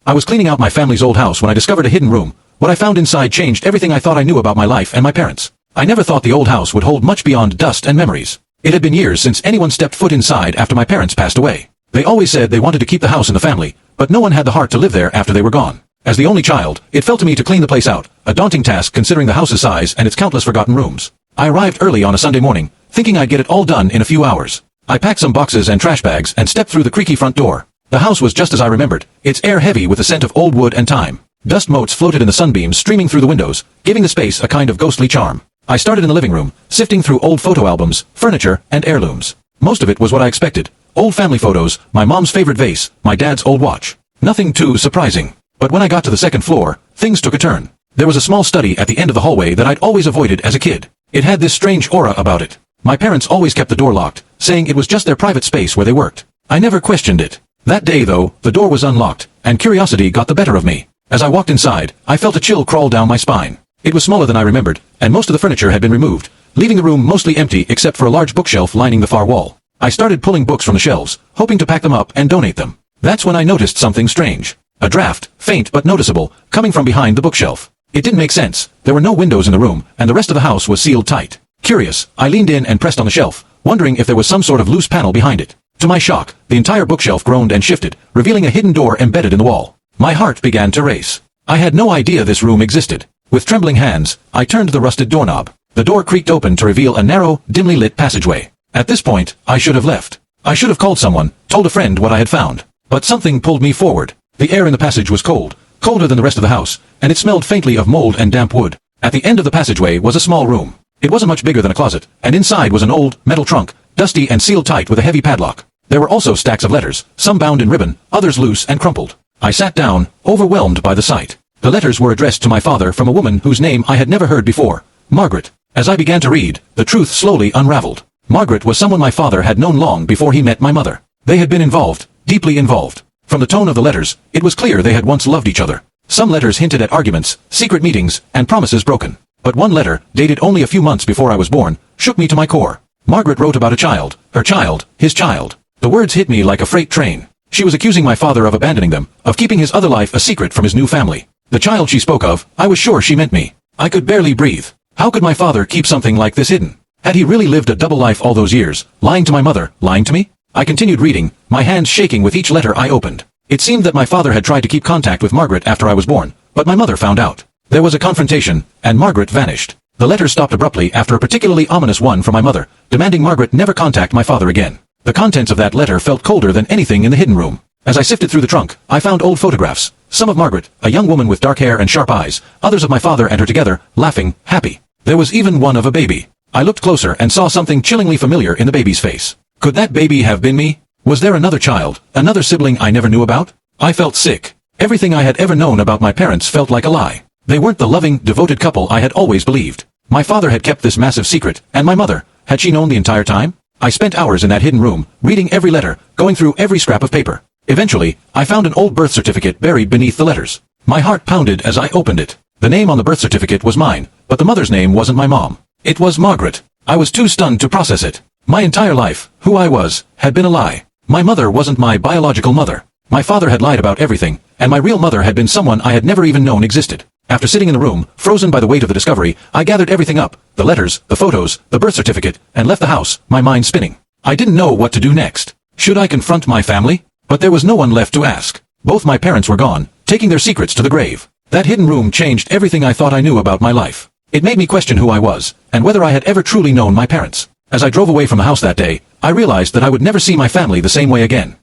I was cleaning out my family's old house when I discovered a hidden room. What I found inside changed everything I thought I knew about my life and my parents. I never thought the old house would hold much beyond dust and memories. It had been years since anyone stepped foot inside after my parents passed away. They always said they wanted to keep the house in the family, but no one had the heart to live there after they were gone. As the only child, it fell to me to clean the place out, a daunting task considering the house's size and its countless forgotten rooms. I arrived early on a Sunday morning, thinking I'd get it all done in a few hours. I packed some boxes and trash bags and stepped through the creaky front door. The house was just as I remembered, its air heavy with the scent of old wood and time. Dust motes floated in the sunbeams streaming through the windows, giving the space a kind of ghostly charm. I started in the living room, sifting through old photo albums, furniture, and heirlooms. Most of it was what I expected. Old family photos, my mom's favorite vase, my dad's old watch. Nothing too surprising. But when I got to the second floor, things took a turn. There was a small study at the end of the hallway that I'd always avoided as a kid. It had this strange aura about it. My parents always kept the door locked, saying it was just their private space where they worked. I never questioned it. That day, though, the door was unlocked, and curiosity got the better of me. As I walked inside, I felt a chill crawl down my spine. It was smaller than I remembered, and most of the furniture had been removed, leaving the room mostly empty except for a large bookshelf lining the far wall. I started pulling books from the shelves, hoping to pack them up and donate them. That's when I noticed something strange. A draft, faint but noticeable, coming from behind the bookshelf. It didn't make sense. There were no windows in the room, and the rest of the house was sealed tight. Curious, I leaned in and pressed on the shelf, wondering if there was some sort of loose panel behind it. To my shock, the entire bookshelf groaned and shifted, revealing a hidden door embedded in the wall. My heart began to race. I had no idea this room existed. With trembling hands, I turned the rusted doorknob. The door creaked open to reveal a narrow, dimly lit passageway. At this point, I should have left. I should have called someone, told a friend what I had found. But something pulled me forward. The air in the passage was cold, colder than the rest of the house, and it smelled faintly of mold and damp wood. At the end of the passageway was a small room. It wasn't much bigger than a closet, and inside was an old, metal trunk, dusty and sealed tight with a heavy padlock. There were also stacks of letters, some bound in ribbon, others loose and crumpled. I sat down, overwhelmed by the sight. The letters were addressed to my father from a woman whose name I had never heard before, Margaret. As I began to read, the truth slowly unraveled. Margaret was someone my father had known long before he met my mother. They had been involved, deeply involved. From the tone of the letters, it was clear they had once loved each other. Some letters hinted at arguments, secret meetings, and promises broken. But one letter, dated only a few months before I was born, shook me to my core. Margaret wrote about a child, her child, his child. The words hit me like a freight train. She was accusing my father of abandoning them, of keeping his other life a secret from his new family. The child she spoke of, I was sure she meant me. I could barely breathe. How could my father keep something like this hidden? Had he really lived a double life all those years, lying to my mother, lying to me? I continued reading, my hands shaking with each letter I opened. It seemed that my father had tried to keep contact with Margaret after I was born, but my mother found out. There was a confrontation, and Margaret vanished. The letter stopped abruptly after a particularly ominous one from my mother, demanding Margaret never contact my father again. The contents of that letter felt colder than anything in the hidden room. As I sifted through the trunk, I found old photographs, some of Margaret, a young woman with dark hair and sharp eyes, others of my father and her together, laughing, happy. There was even one of a baby. I looked closer and saw something chillingly familiar in the baby's face. Could that baby have been me? Was there another child, another sibling I never knew about? I felt sick. Everything I had ever known about my parents felt like a lie. They weren't the loving, devoted couple I had always believed. My father had kept this massive secret, and my mother, had she known the entire time? I spent hours in that hidden room, reading every letter, going through every scrap of paper. Eventually, I found an old birth certificate buried beneath the letters. My heart pounded as I opened it. The name on the birth certificate was mine, but the mother's name wasn't my mom. It was Margaret. I was too stunned to process it. My entire life, who I was, had been a lie. My mother wasn't my biological mother. My father had lied about everything, and my real mother had been someone I had never even known existed. After sitting in the room, frozen by the weight of the discovery, I gathered everything up, the letters, the photos, the birth certificate, and left the house, my mind spinning. I didn't know what to do next. Should I confront my family? But there was no one left to ask. Both my parents were gone, taking their secrets to the grave. That hidden room changed everything I thought I knew about my life. It made me question who I was, and whether I had ever truly known my parents. As I drove away from the house that day, I realized that I would never see my family the same way again.